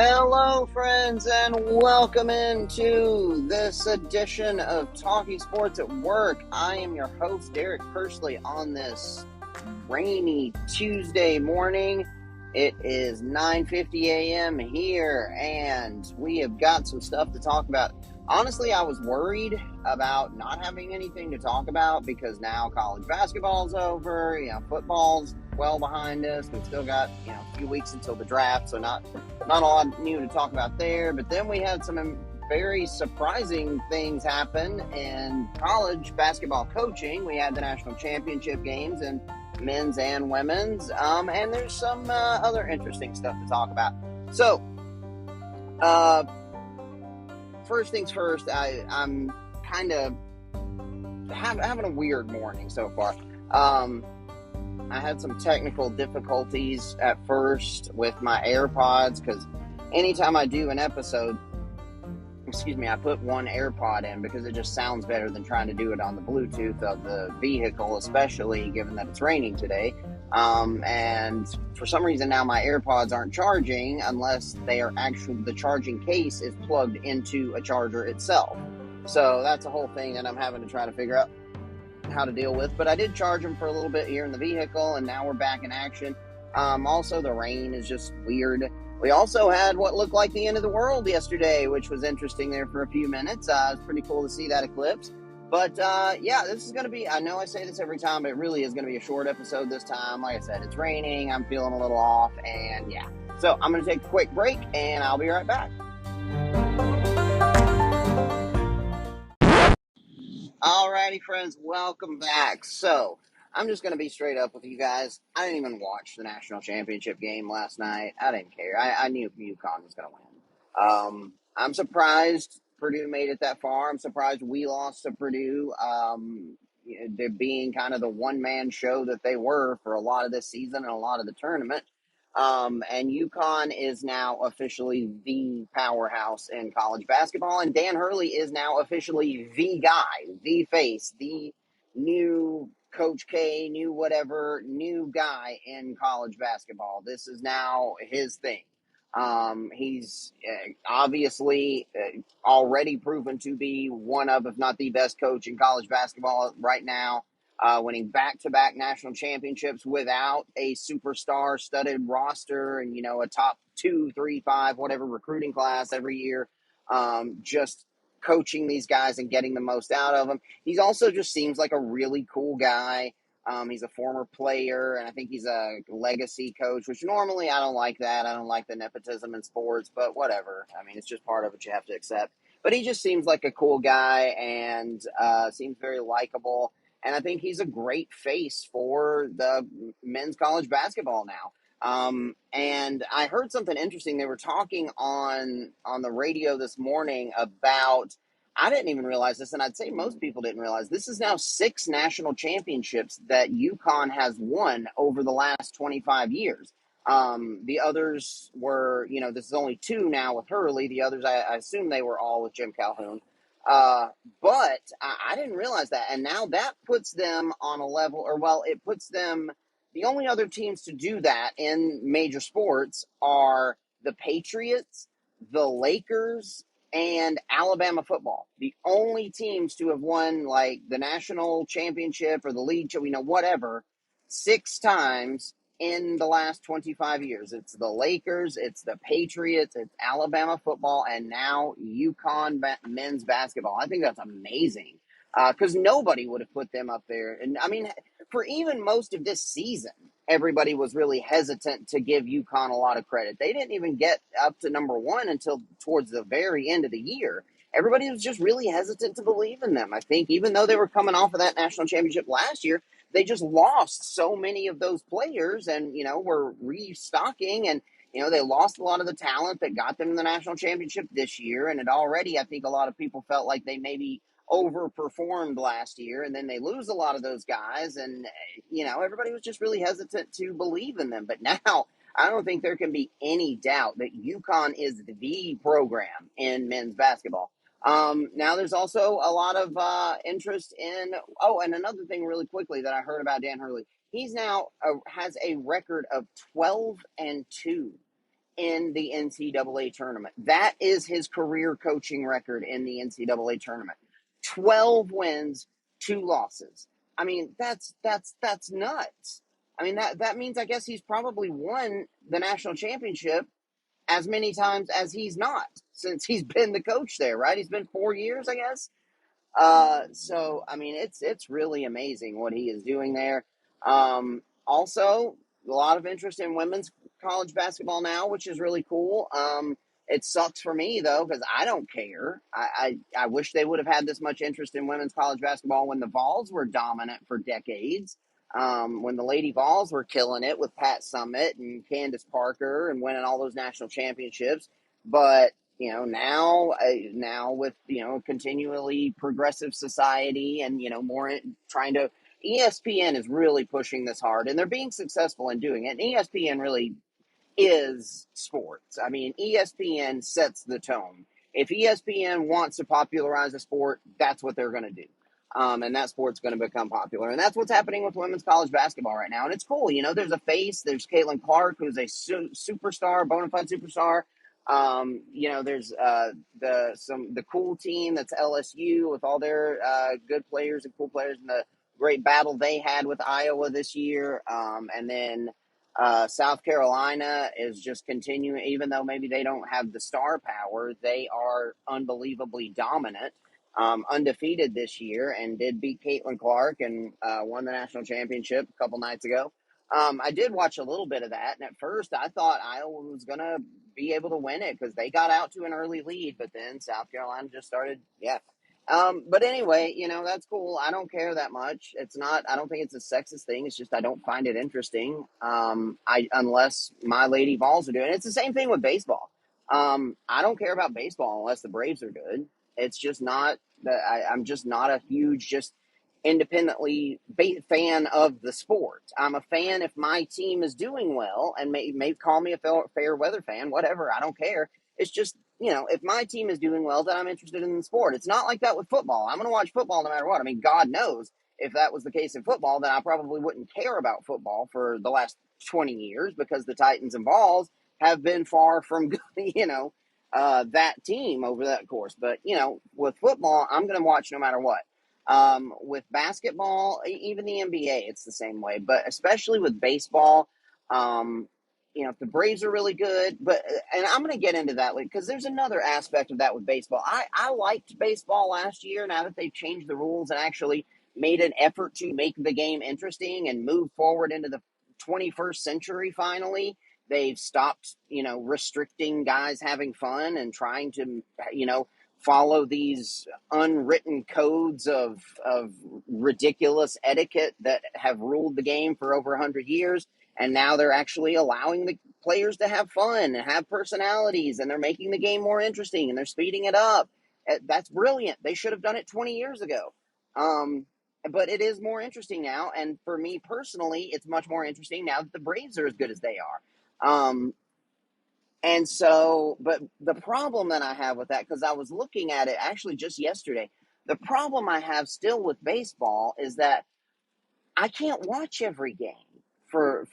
Hello, friends, and welcome into this edition of Talking Sports at Work. I am your host, Derek Kersley, on this rainy Tuesday morning. It is 9:50 a.m. here, and we have got some stuff to talk about. Honestly, I was worried about not having anything to talk about because now college basketball's over, football's well behind us. We've still got, a few weeks until the draft, so not a lot new to talk about there. But then we had some very surprising things happen in college basketball coaching. We had the national championship games and men's and women's, and there's some other interesting stuff to talk about. So, first things first, I'm kind of having a weird morning so far. I had some technical difficulties at first with my AirPods because anytime I do an episode, I put one AirPod in because it just sounds better than trying to do it on the Bluetooth of the vehicle, especially given that it's raining today. And for some reason now my AirPods aren't charging unless they are actually, the charging case is plugged into a charger itself. So that's a whole thing that I'm having to try to figure out how to deal with. But I did charge them for a little bit here in the vehicle, and now we're back in action. Also, the rain is just weird. We also had what looked like the end of the world yesterday, which was interesting there for a few minutes. It's pretty cool to see that eclipse. But, this is going to be, I know I say this every time, but it really is going to be a short episode this time. Like I said, it's raining, I'm feeling a little off, and yeah. So I'm going to take a quick break, and I'll be right back. Alrighty, friends, welcome back. So, I'm just going to be straight up with you guys. I didn't even watch the national championship game last night. I didn't care. I knew UConn was going to win. I'm surprised Purdue made it that far. I'm surprised we lost to Purdue. They're being kind of the one-man show that they were for a lot of this season and a lot of the tournament. And UConn is now officially the powerhouse in college basketball, and Dan Hurley is now officially the guy, the face, the new Coach K, new guy in college basketball. This is now his thing. He's obviously already proven to be one of, if not the best coach in college basketball right now. Winning back-to-back national championships without a superstar-studded roster and, a top 2, 3, 5, whatever recruiting class every year. Just coaching these guys and getting the most out of them. He also just seems like a really cool guy. He's a former player, and I think he's a legacy coach, which normally I don't like that. I don't like the nepotism in sports, but whatever. I mean, it's just part of it you have to accept. But he just seems like a cool guy and seems very likable. And I think he's a great face for the men's college basketball now. And I heard something interesting. They were talking on the radio this morning about, I didn't even realize this, and I'd say most people didn't realize, this is now 6 national championships that UConn has won over the last 25 years. The others were, this is only 2 now with Hurley. The others, I assume they were all with Jim Calhoun. But I didn't realize that. And now that puts them on a level, it puts them, the only other teams to do that in major sports are the Patriots, the Lakers, and Alabama football. The only teams to have won like the national championship or the league, whatever, 6 times in the last 25 years. It's the Lakers, it's the Patriots, it's Alabama football, and now UConn men's basketball. I think that's amazing because nobody would have put them up there. And I mean, for even most of this season, everybody was really hesitant to give UConn a lot of credit. They didn't even get up to number 1 until towards the very end of the year. Everybody was just really hesitant to believe in them. I think even though they were coming off of that national championship last year, they just lost so many of those players and, were restocking and, they lost a lot of the talent that got them in the national championship this year. And it already, I think a lot of people felt like they maybe overperformed last year, and then they lose a lot of those guys. And, everybody was just really hesitant to believe in them. But now I don't think there can be any doubt that UConn is the program in men's basketball. Now there's also a lot of interest in, and another thing really quickly that I heard about Dan Hurley, he's now has a record of 12-2 in the NCAA tournament. That is his career coaching record in the NCAA tournament. 12 wins, 2 losses. I mean, that's nuts. I mean, that means I guess he's probably won the national championship as many times as he's not since he's been the coach there, right? He's been 4 years, I guess. So I mean, it's really amazing what he is doing there. Also, a lot of interest in women's college basketball now, which is really cool. It sucks for me though because I don't care. I wish they would have had this much interest in women's college basketball when the Vols were dominant for decades. When the Lady Vols were killing it with Pat Summitt and Candace Parker and winning all those national championships, but now with continually progressive society and more trying to, ESPN is really pushing this hard and they're being successful in doing it. And ESPN really is sports. I mean, ESPN sets the tone. If ESPN wants to popularize a sport, that's what they're going to do. And that sport's going to become popular. And that's what's happening with women's college basketball right now. And it's cool. There's a face. There's Caitlin Clark, who's a superstar, bona fide superstar. There's the cool team that's LSU with all their good players and cool players and the great battle they had with Iowa this year. And then South Carolina is just continuing, even though maybe they don't have the star power, they are unbelievably dominant, undefeated this year, and did beat Caitlin Clark and won the national championship a couple nights ago. I did watch a little bit of that, and at first I thought Iowa was going to be able to win it because they got out to an early lead, but then South Carolina just started, yeah. But anyway, that's cool. I don't care that much. I don't think it's a sexist thing. It's just I don't find it interesting. Unless my Lady Vols are doing it. It's the same thing with baseball. I don't care about baseball unless the Braves are good. It's just not that I'm just not a huge, just independently fan of the sport. I'm a fan if my team is doing well, and may call me a fair weather fan, whatever. I don't care. It's just, if my team is doing well, then I'm interested in the sport. It's not like that with football. I'm going to watch football no matter what. I mean, God knows if that was the case in football, then I probably wouldn't care about football for the last 20 years because the Titans and Vols have been far from, that team over that course. But, with football, I'm going to watch no matter what. With basketball, even the NBA, it's the same way. But especially with baseball, if the Braves are really good, and I'm going to get into that because there's another aspect of that with baseball. I liked baseball last year. Now that they've changed the rules and actually made an effort to make the game interesting and move forward into the 21st century, finally, they've stopped, restricting guys having fun and trying to, follow these unwritten codes of ridiculous etiquette that have ruled the game for over 100 years. And now they're actually allowing the players to have fun and have personalities, and they're making the game more interesting and they're speeding it up. That's brilliant. They should have done it 20 years ago. But it is more interesting now. And for me personally, it's much more interesting now that the Braves are as good as they are. And so, but the problem that I have with that, because I was looking at it actually just yesterday, the problem I have still with baseball is that I can't watch every game for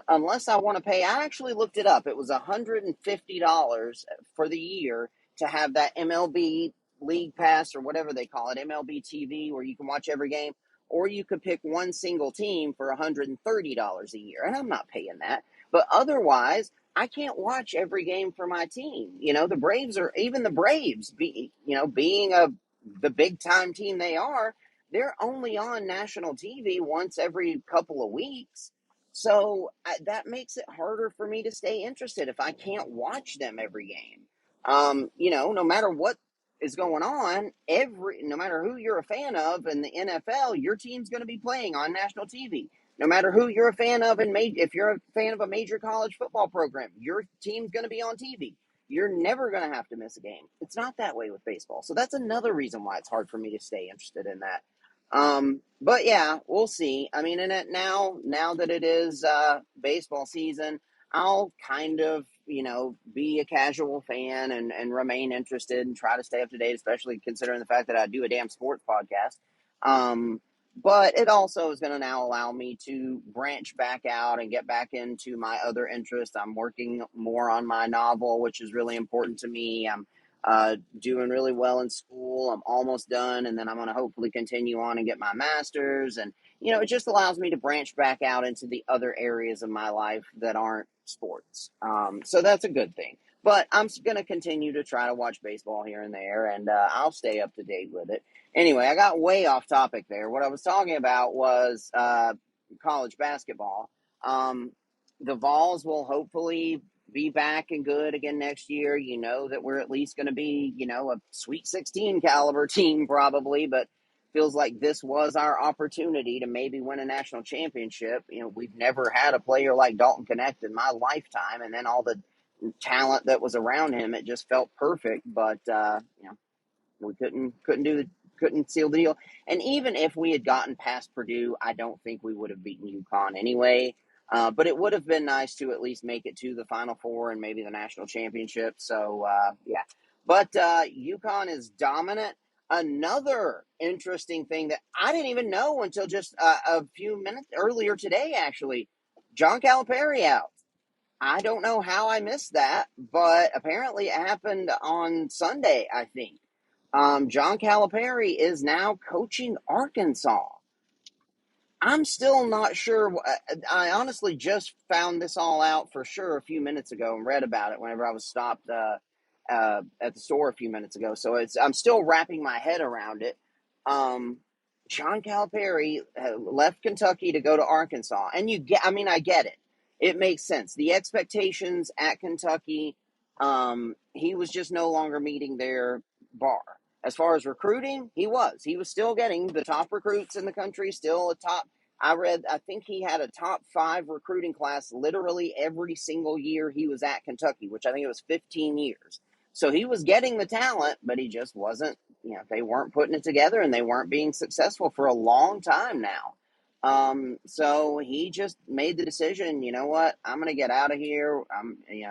unless I want to pay. I actually looked it up. It was $150 for the year to have that MLB League Pass or whatever they call it, MLB TV, where you can watch every game, or you could pick one single team for $130 a year, and I'm not paying that. But otherwise, I can't watch every game for my team. The Braves being the big time team they are, they're only on national TV once every couple of weeks. So that makes it harder for me to stay interested if I can't watch them every game. No matter what is going on, no matter who you're a fan of in the NFL, your team's going to be playing on national TV. No matter who you're a fan of, if you're a fan of a major college football program, your team's going to be on TV. You're never going to have to miss a game. It's not that way with baseball. So that's another reason why it's hard for me to stay interested in that. But yeah, we'll see. I mean, now that it is baseball season, I'll kind of, be a casual fan and remain interested and try to stay up to date, especially considering the fact that I do a damn sports podcast. But it also is going to now allow me to branch back out and get back into my other interests. I'm working more on my novel, which is really important to me. I'm doing really well in school. I'm almost done, and then I'm going to hopefully continue on and get my master's. And, it just allows me to branch back out into the other areas of my life that aren't sports. So that's a good thing. But I'm going to continue to try to watch baseball here and there, and I'll stay up to date with it. Anyway, I got way off topic there. What I was talking about was college basketball. Um, the Vols will hopefully be back and good again next year. You know that we're at least going to be, a Sweet 16 caliber team probably, but feels like this was our opportunity to maybe win a national championship. We've never had a player like Dalton Connect in my lifetime, and then all the talent that was around him, it just felt perfect. But we couldn't seal the deal. And even if we had gotten past Purdue, I don't think we would have beaten UConn anyway. But it would have been nice to at least make it to the Final Four and maybe the national championship. So yeah, but UConn is dominant. Another interesting thing that I didn't even know until just a few minutes earlier today, actually, John Calipari out. I don't know how I missed that, but apparently it happened on Sunday, I think. John Calipari is now coaching Arkansas. I'm still not sure. I honestly just found this all out for sure a few minutes ago and read about it whenever I was stopped at the store a few minutes ago. So I'm still wrapping my head around it. Um, John Calipari left Kentucky to go to Arkansas, and I get it. It makes sense. The expectations at Kentucky, he was just no longer meeting their bar. As far as recruiting, he was still getting the top recruits in the country, still a top. I think he had a top 5 recruiting class literally every single year he was at Kentucky, which I think it was 15 years. So he was getting the talent, but he just wasn't, they weren't putting it together and they weren't being successful for a long time now. So he just made the decision, you know what, I'm going to get out of here.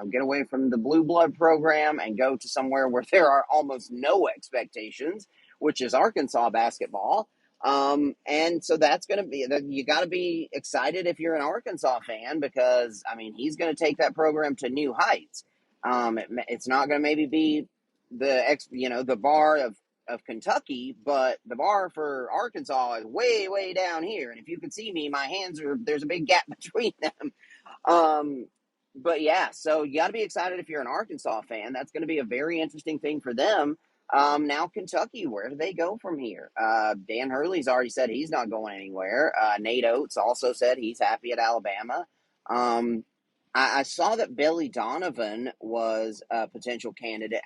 Get away from the blue blood program and go to somewhere where there are almost no expectations, which is Arkansas basketball. And so that's going to be, you got to be excited if you're an Arkansas fan, because he's going to take that program to new heights. It's not going to maybe be the bar of Kentucky, but the bar for Arkansas is way, way down here. And if you can see me, there's a big gap between them. Um, but yeah, so you got to be excited if you're an Arkansas fan. That's going to be a very interesting thing for them. Now Kentucky, where do they go from here? Dan Hurley's already said he's not going anywhere. Nate Oates also said he's happy at Alabama. I saw that Billy Donovan was a potential candidate.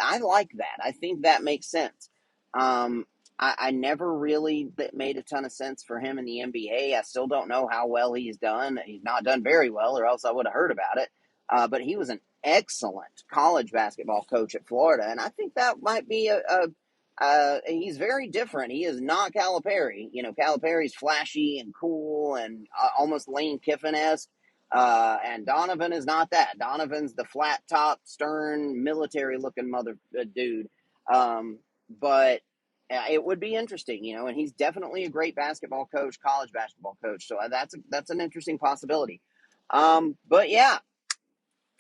I like that. I think that makes sense. I never really made a ton of sense for him in the NBA. I still don't know how well he's done. He's not done very well, or else I would have heard about it. But he was an excellent college basketball coach at Florida, and I think that might be he's very different. He is not Calipari. Calipari's flashy and cool and almost Lane Kiffin-esque. And Donovan is not that. Donovan's the flat top, stern, military looking dude. But it would be interesting, and he's definitely a great basketball coach, college basketball coach. So that's an interesting possibility. But yeah,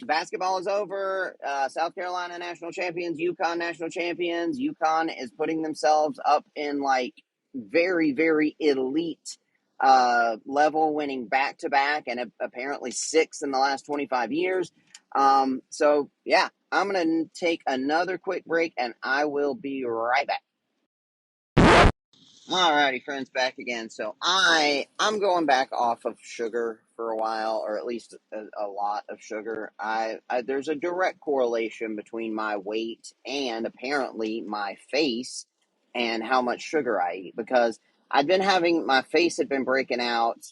basketball is over. South Carolina national champions, UConn national champions. UConn is putting themselves up in like very, very elite level, winning back to back and apparently 6 in the last 25 years. So yeah, I'm going to take another quick break and I will be right back. Alrighty, friends, back again. So I'm going back off of sugar for a while, or at least a lot of sugar. There's a direct correlation between my weight and apparently my face and how much sugar I eat, because my face had been breaking out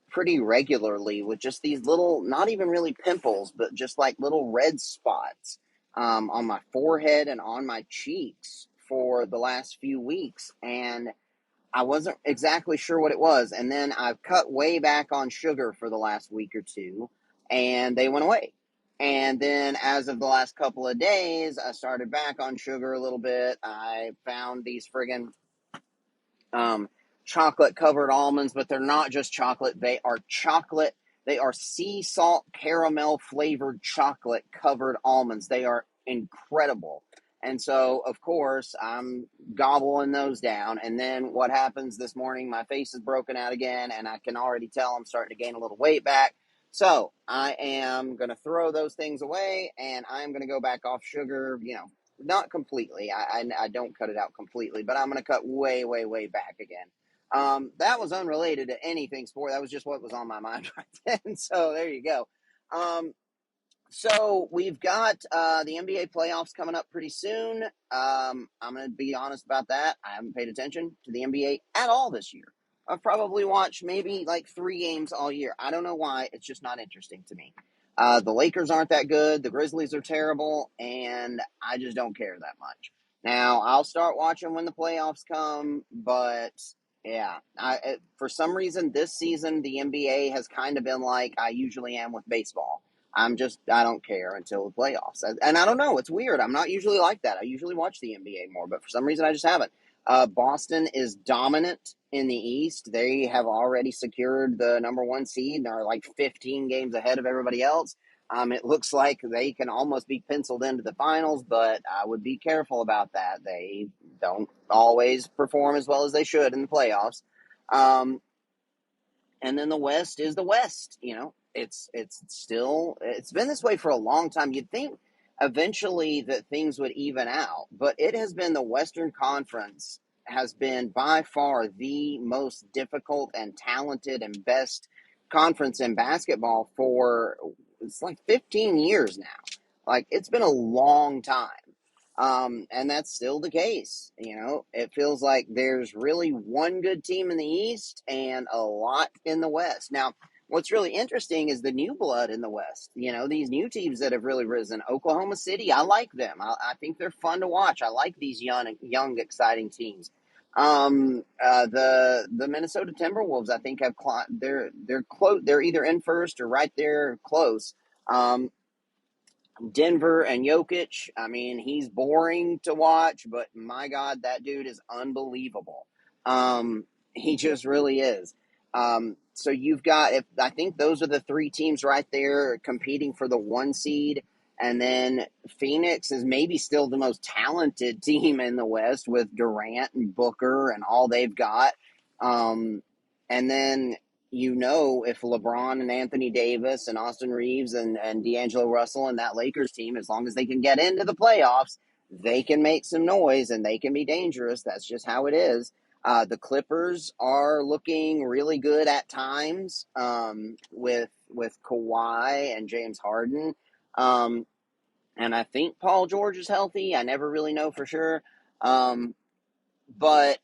pretty regularly with just these little, not even really pimples, but just like little red spots on my forehead and on my cheeks for the last few weeks, and I wasn't exactly sure what it was. And then I've cut way back on sugar for the last week or two, and they went away. And then as of the last couple of days, I started back on sugar a little bit. I found these friggin' chocolate covered almonds, but they're not just chocolate. They are chocolate. They are sea salt caramel flavored chocolate covered almonds. They are incredible. And so, of course, I'm gobbling those down. And then what happens this morning? My face is broken out again, and I can already tell I'm starting to gain a little weight back. So I am going to throw those things away, and I'm going to go back off sugar, not completely. I don't cut it out completely, but I'm going to cut way, way, way back again. That was unrelated to anything sport. That was just what was on my mind right then. So there you go. So we've got the NBA playoffs coming up pretty soon. I'm going to be honest about that. I haven't paid attention to the NBA at all this year. I've probably watched maybe like 3 games all year. I don't know why. It's just not interesting to me. The Lakers aren't that good. The Grizzlies are terrible, and I just don't care that much. Now, I'll start watching when the playoffs come, but yeah, for some reason this season the NBA has kind of been like I usually am with baseball. I don't care until the playoffs. And I don't know, it's weird. I'm not usually like that. I usually watch the NBA more, but for some reason I just haven't. Boston is dominant in the East. They have already secured the number 1 seed and are like 15 games ahead of everybody else. It looks like they can almost be penciled into the finals, but I would be careful about that. They don't always perform as well as they should in the playoffs. And then the West is the West. It's been this way for a long time. You'd think eventually that things would even out, but it has been the Western Conference has been by far the most difficult and talented and best conference in basketball for it's like 15 years now. Like it's been a long time. And that's still the case. It feels like there's really one good team in the East and a lot in the West. Now, what's really interesting is the new blood in the West. These new teams that have really risen. Oklahoma City, I like them. I think they're fun to watch. I like these young, exciting teams. The Minnesota Timberwolves, I think, have they're close. They're either in first or right there close. Denver and Jokic, I mean, he's boring to watch, but my God, that dude is unbelievable. He just really is. So you've got, I think those are the 3 teams right there competing for the 1 seed. And then Phoenix is maybe still the most talented team in the West with Durant and Booker and all they've got. And then if LeBron and Anthony Davis and Austin Reeves and D'Angelo Russell and that Lakers team, as long as they can get into the playoffs, they can make some noise and they can be dangerous. That's just how it is. The Clippers are looking really good at times with Kawhi and James Harden. And I think Paul George is healthy. I never really know for sure. But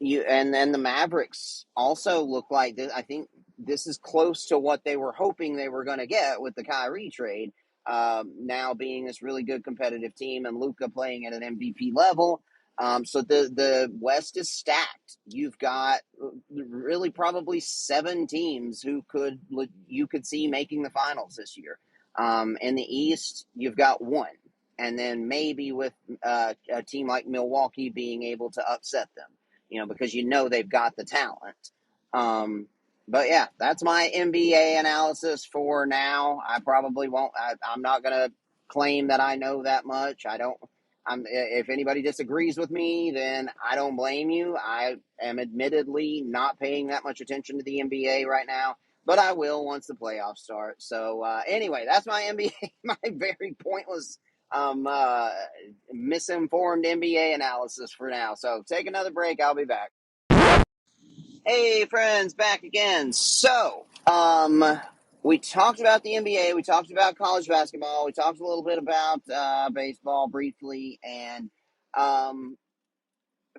and then the Mavericks also look like this. I think this is close to what they were hoping they were going to get with the Kyrie trade. Now being this really good competitive team and Luka playing at an MVP level. So the West is stacked. You've got really probably 7 teams who you could see making the finals this year. In the East, you've got 1. And then maybe with a team like Milwaukee being able to upset them. Because they've got the talent. But yeah, that's my NBA analysis for now. I probably won't. I'm not going to claim that I know that much. If anybody disagrees with me, then I don't blame you. I am admittedly not paying that much attention to the NBA right now, but I will once the playoffs start. So anyway, that's my NBA, my very pointless misinformed NBA analysis for now. So take another break. I'll be back. Hey, friends, back again. So, we talked about the NBA. We talked about college basketball. We talked a little bit about baseball briefly. And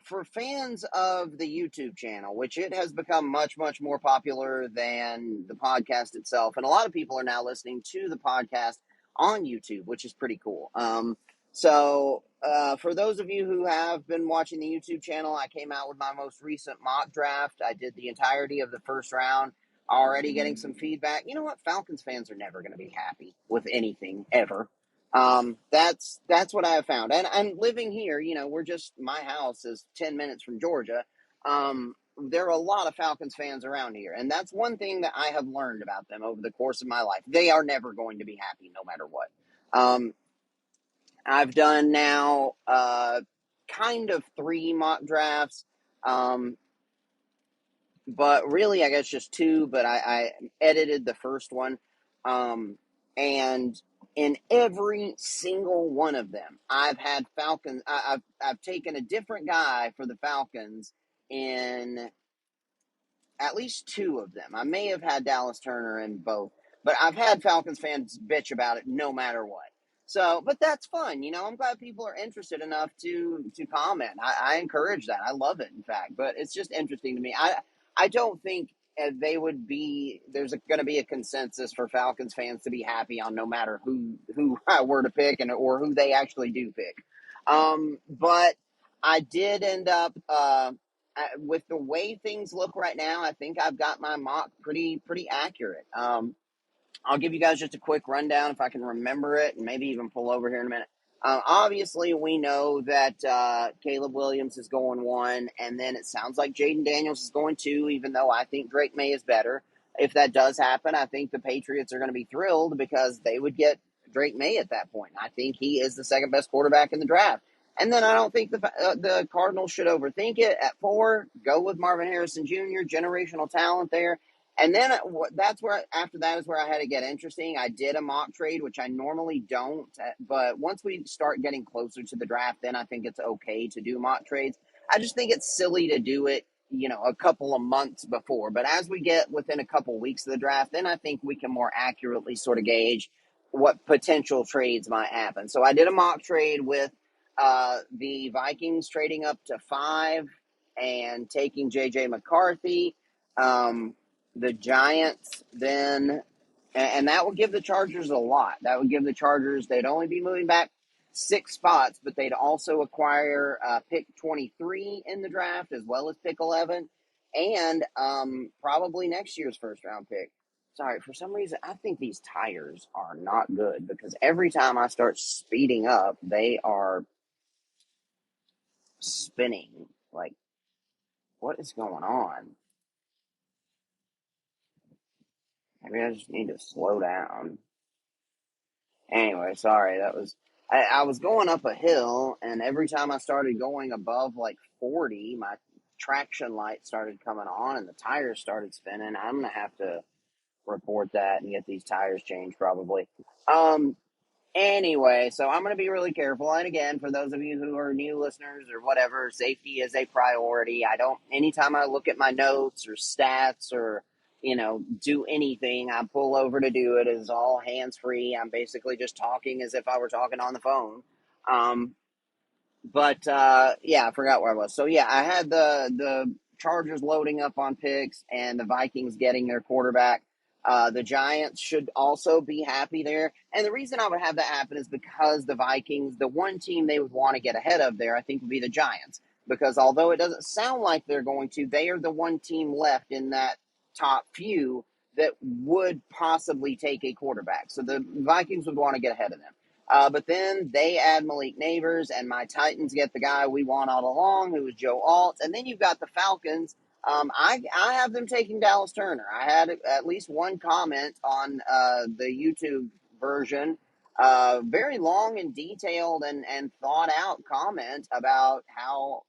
for fans of the YouTube channel, which it has become much, much more popular than the podcast itself. And a lot of people are now listening to the podcast on YouTube, which is pretty cool. So for those of you who have been watching the YouTube channel, I came out with my most recent mock draft. I did the entirety of the first round, already getting some feedback. You know what? Falcons fans are never going to be happy with anything ever. That's what I have found. And I'm living here, my house is 10 minutes from Georgia. there are a lot of Falcons fans around here, and that's one thing that I have learned about them over the course of my life. They are never going to be happy, no matter what. Um, I've done now kind of 3 mock drafts, um, but really, I guess just 2. But I edited the first one, and in every single one of them, I've had Falcons. I've taken a different guy for the Falcons in at least 2 of them. I may have had Dallas Turner in both, but I've had Falcons fans bitch about it no matter what. So, but that's fun, you know. I'm glad people are interested enough to comment. I encourage that. I love it, in fact. But it's just interesting to me. I don't think they would be. There's going to be a consensus for Falcons fans to be happy on no matter who I were to pick and or who they actually do pick. But I did end up. With the way things look right now, I think I've got my mock pretty accurate. I'll give you guys just a quick rundown if I can remember it, and maybe even pull over here in a minute. Obviously, we know that Caleb Williams is going 1, and then it sounds like Jaden Daniels is going 2, even though I think Drake May is better. If that does happen, I think the Patriots are going to be thrilled because they would get Drake May at that point. I think he is the second best quarterback in the draft. And then I don't think the Cardinals should overthink it. At 4, go with Marvin Harrison Jr., generational talent there. And then that's where, after that is where I had to get interesting. I did a mock trade, which I normally don't. But once we start getting closer to the draft, then I think it's okay to do mock trades. I just think it's silly to do it, you know, a couple of months before. But as we get within a couple of weeks of the draft, then I think we can more accurately sort of gauge what potential trades might happen. So I did a mock trade with the Vikings trading up to 5 and taking J.J. McCarthy. The Giants then, and that would give the Chargers a lot. That would give the Chargers, they'd only be moving back 6 spots, but they'd also acquire pick 23 in the draft as well as pick 11 and probably next year's first round pick. Sorry, for some reason, I think these tires are not good because every time I start speeding up, they are spinning. Like, what is going on? Maybe I just need to slow down. Anyway, sorry, that was I was going up a hill, and every time I started going above like 40, my traction light started coming on, and the tires started spinning. I'm gonna have to report that and get these tires changed probably. Um, Anyway, so I'm going to be really careful. And again, for those of you who are new listeners or whatever, safety is a priority. I don't, anytime I look at my notes or stats or, you know, do anything, I pull over to do it. It's all hands free. I'm basically just talking as if I were talking on the phone. Um, yeah, I forgot where I was. So yeah, I had the Chargers loading up on picks and the Vikings getting their quarterback. The Giants should also be happy there. And the reason I would have that happen is because the Vikings, the one team they would want to get ahead of there, I think would be the Giants. Because although it doesn't sound like they're going to, they are the one team left in that top few that would possibly take a quarterback. So the Vikings would want to get ahead of them. But then they add Malik Neighbors, and my Titans get the guy we want all along, who is Joe Alt. And then you've got the Falcons. I have them taking Dallas Turner. I had at least one comment on the YouTube version, very long and detailed and thought out comment about how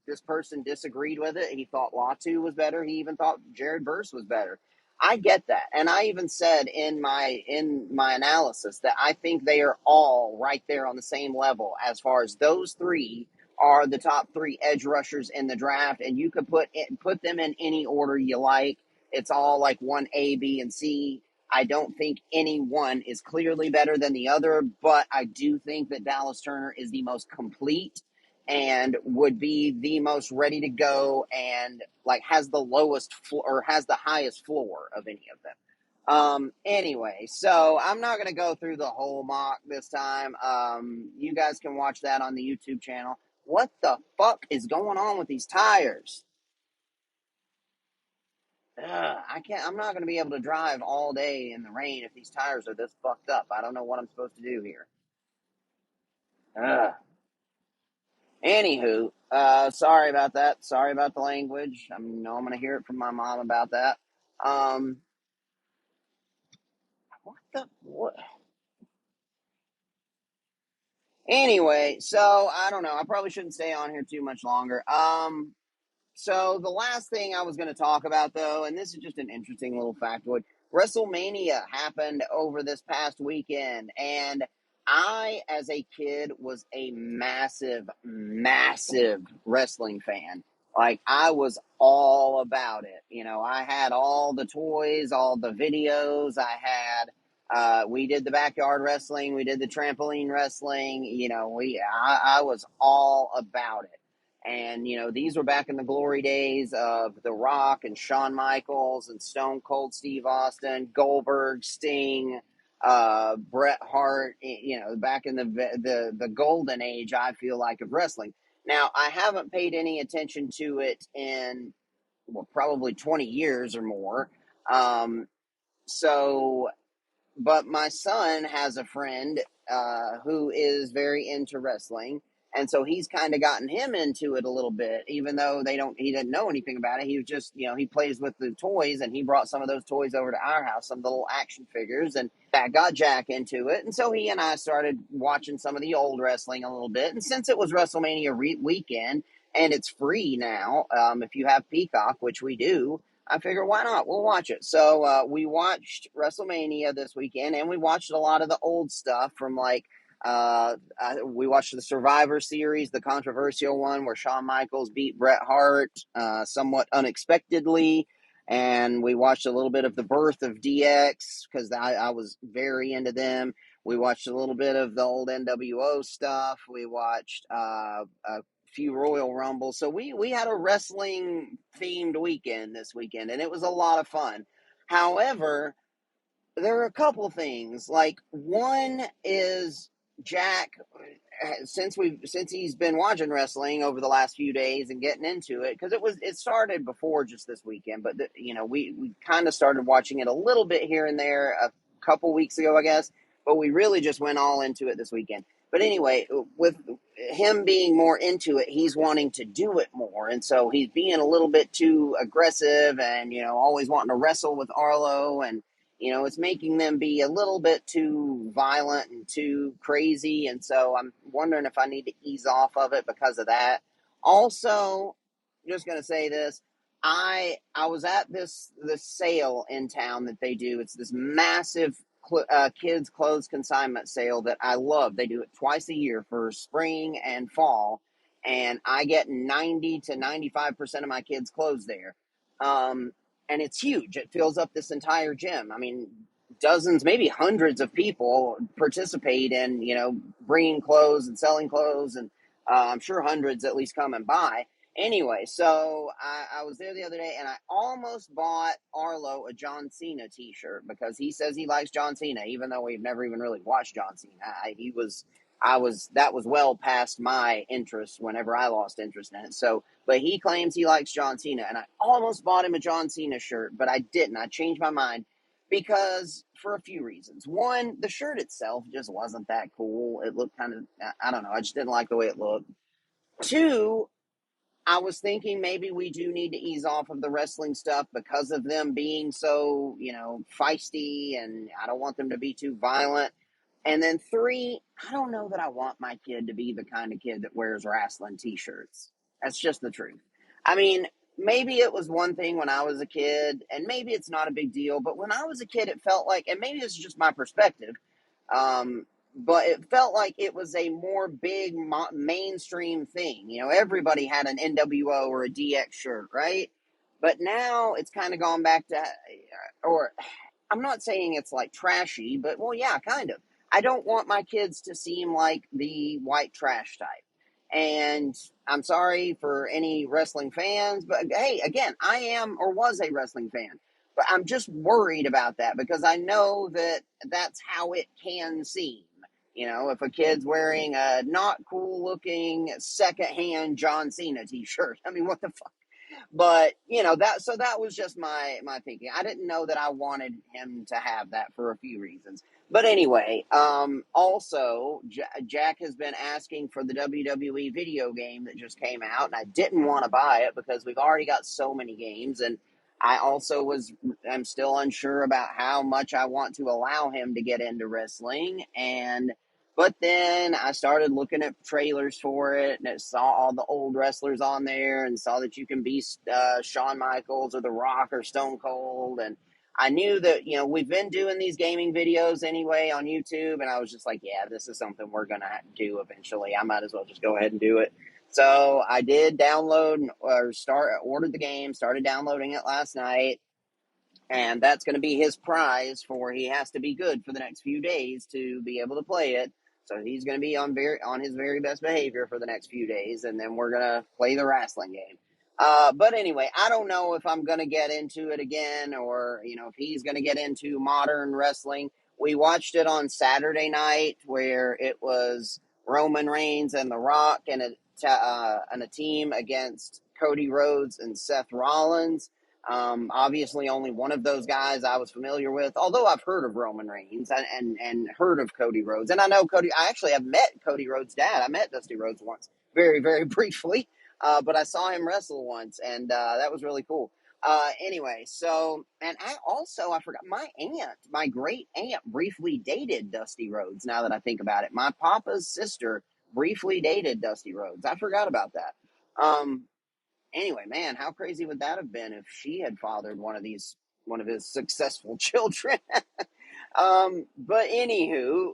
this person disagreed with it. He thought Latu was better. He even thought Jared Verse was better. I get that. And I even said in my analysis that I think they are all right there on the same level as far as those 3 are the top 3 edge rushers in the draft, and you could put them in any order you like. It's all like 1A, B, and C. I don't think any one is clearly better than the other, but I do think that Dallas Turner is the most complete and would be the most ready to go and like has the lowest or has the highest floor of any of them. Anyway, so I'm not going to go through the whole mock this time. You guys can watch that on the YouTube channel. What the fuck is going on with these tires? I'm not going to be able to drive all day in the rain if these tires are this fucked up. I don't know what I'm supposed to do here. Anywho, Sorry about that. Sorry about the language. I know I'm going to hear it from my mom about that. Um, what the what? Anyway, so I don't know. I probably shouldn't stay on here too much longer. So the last thing I was going to talk about, though, and this is just an interesting little factoid, WrestleMania happened over this past weekend, and I, as a kid, was a massive, massive wrestling fan. Like I was all about it. You know, I had all the toys, all the videos. I had. We did the backyard wrestling. We did the trampoline wrestling. You know, I was all about it. And, you know, these were back in the glory days of The Rock and Shawn Michaels and Stone Cold Steve Austin, Goldberg, Sting, Bret Hart, you know, back in the golden age, I feel like, of wrestling. Now, I haven't paid any attention to it in, well, probably 20 years or more. Um, so but my son has a friend who is very into wrestling, and so he's kind of gotten him into it a little bit, even though he didn't know anything about it. He was just, you know, he plays with the toys, and he brought some of those toys over to our house, some of the little action figures, and that got Jack into it. And so he and I started watching some of the old wrestling a little bit. And since it was WrestleMania weekend, and it's free now, if you have Peacock, which we do, I figured, why not? We'll watch it. So we watched WrestleMania this weekend, and we watched a lot of the old stuff from we watched the Survivor Series, the controversial one where Shawn Michaels beat Bret Hart somewhat unexpectedly. And we watched a little bit of the birth of DX because I was very into them. We watched a little bit of the old NWO stuff. We watched few Royal Rumbles. So we had a wrestling themed weekend this weekend, and it was a lot of fun. However, there are a couple things. Like one is Jack, since he's been watching wrestling over the last few days and getting into it, because it started before just this weekend, but you know, we kind of started watching it a little bit here and there a couple weeks ago, I guess, but we really just went all into it this weekend. But anyway, with him being more into it, he's wanting to do it more, and so he's being a little bit too aggressive, and you know, always wanting to wrestle with Arlo, and you know, it's making them be a little bit too violent and too crazy. And so I'm wondering if I need to ease off of it because of that. Also, just going to say this. I was at this sale in town that they do. It's this massive kids clothes consignment sale that I love. They do it twice a year for spring and fall, and I get 90 to 95% of my kids' clothes there. Um, and it's huge. It fills up this entire gym. I mean, dozens, maybe hundreds of people participate in, you know, bringing clothes and selling clothes, and I'm sure hundreds at least come and buy. Anyway, so I was there the other day, and I almost bought Arlo a John Cena T-shirt because he says he likes John Cena, even though we've never even really watched John Cena. That was well past my interest whenever I lost interest in it. So, but he claims he likes John Cena, and I almost bought him a John Cena shirt, but I didn't. I changed my mind because for a few reasons. One, the shirt itself just wasn't that cool. It looked kind of, I don't know, I just didn't like the way it looked. Two, I was thinking maybe we do need to ease off of the wrestling stuff because of them being so, you know, feisty, and I don't want them to be too violent. And then three, I don't know that I want my kid to be the kind of kid that wears wrestling t-shirts. That's just the truth. I mean, maybe it was one thing when I was a kid, and maybe it's not a big deal, but when I was a kid, it felt like, and maybe this is just my perspective, um, but it felt like it was a more big mainstream thing. You know, everybody had an NWO or a DX shirt, right? But now it's kind of gone back to, or I'm not saying it's like trashy, but well, yeah, kind of. I don't want my kids to seem like the white trash type. And I'm sorry for any wrestling fans, but hey, again, I am or was a wrestling fan. But I'm just worried about that because I know that that's how it can seem. You know, if a kid's wearing a not cool looking secondhand John Cena t shirt, I mean, what the fuck? But you know that was just my thinking. I didn't know that I wanted him to have that for a few reasons. But anyway, also, Jack has been asking for the WWE video game that just came out, and I didn't want to buy it because we've already got so many games, and I also am still unsure about how much I want to allow him to get into wrestling, but then I started looking at trailers for it, and it saw all the old wrestlers on there, and saw that you can be Shawn Michaels or The Rock or Stone Cold, and I knew that, we've been doing these gaming videos anyway on YouTube, and I was just like, yeah, this is something we're going to do eventually. I might as well just go ahead and do it. So I did download or ordered the game, started downloading it last night, and that's going to be his prize for he has to be good for the next few days to be able to play it. So he's going to be on his very best behavior for the next few days, and then we're going to play the wrestling game. But anyway, I don't know if I'm going to get into it again, or if he's going to get into modern wrestling. We watched it on Saturday night, where it was Roman Reigns and The Rock, and a team against Cody Rhodes and Seth Rollins. Obviously, only one of those guys I was familiar with, although I've heard of Roman Reigns and heard of Cody Rhodes. And I know Cody, I actually have met Cody Rhodes' dad. I met Dusty Rhodes once, very, very briefly, but I saw him wrestle once, and that was really cool. Anyway, and I forgot, my great aunt briefly dated Dusty Rhodes, now that I think about it. My papa's sister briefly dated Dusty Rhodes. I forgot about that. Anyway, man, how crazy would that have been if she had fathered one of his successful children? But anywho,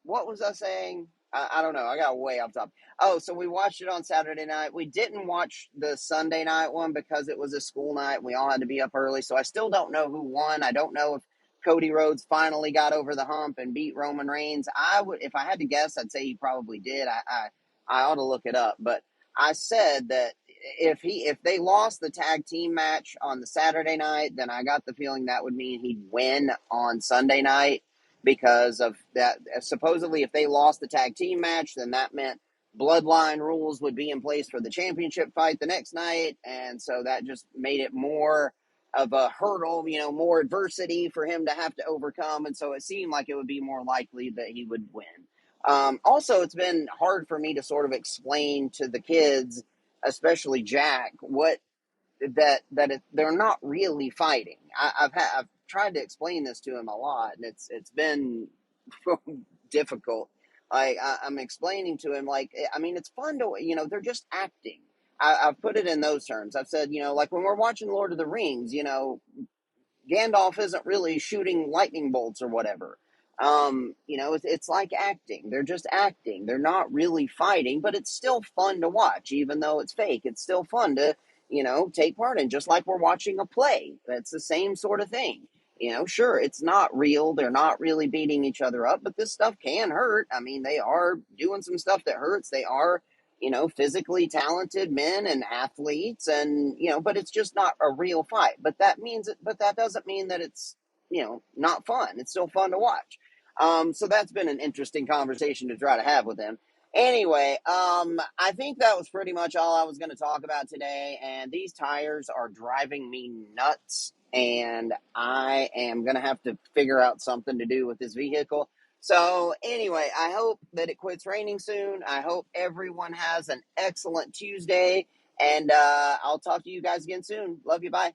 what was I saying? I don't know. I got way off top. Oh, so we watched it on Saturday night. We didn't watch the Sunday night one because it was a school night. We all had to be up early. So I still don't know who won. I don't know if Cody Rhodes finally got over the hump and beat Roman Reigns. If I had to guess, I'd say he probably did. I ought to look it up. But I said that if they lost the tag team match on the Saturday night, then I got the feeling that would mean he'd win on Sunday night, because of that. Supposedly, if they lost the tag team match, then that meant bloodline rules would be in place for the championship fight the next night, and so that just made it more of a hurdle, more adversity for him to have to overcome, and so it seemed like it would be more likely that he would win. Also, it's been hard for me to sort of explain to the kids, especially Jack, they're not really fighting. I've tried to explain this to him a lot, and it's been difficult. I'm explaining to him, it's fun to, they're just acting. I've put it in those terms. I've said, like when we're watching Lord of the Rings, Gandalf isn't really shooting lightning bolts or whatever. It's like acting. They're just acting. They're not really fighting, but it's still fun to watch, even though it's fake. It's still fun to, take part in, just like we're watching a play. That's the same sort of thing. Sure, it's not real. They're not really beating each other up, but this stuff can hurt. I mean, they are doing some stuff that hurts. They are, physically talented men and athletes, and, but it's just not a real fight. But that doesn't mean that it's, not fun. It's still fun to watch. So that's been an interesting conversation to try to have with him. Anyway, I think that was pretty much all I was going to talk about today. And these tires are driving me nuts, and I am going to have to figure out something to do with this vehicle. So anyway, I hope that it quits raining soon. I hope everyone has an excellent Tuesday, and I'll talk to you guys again soon. Love you. Bye.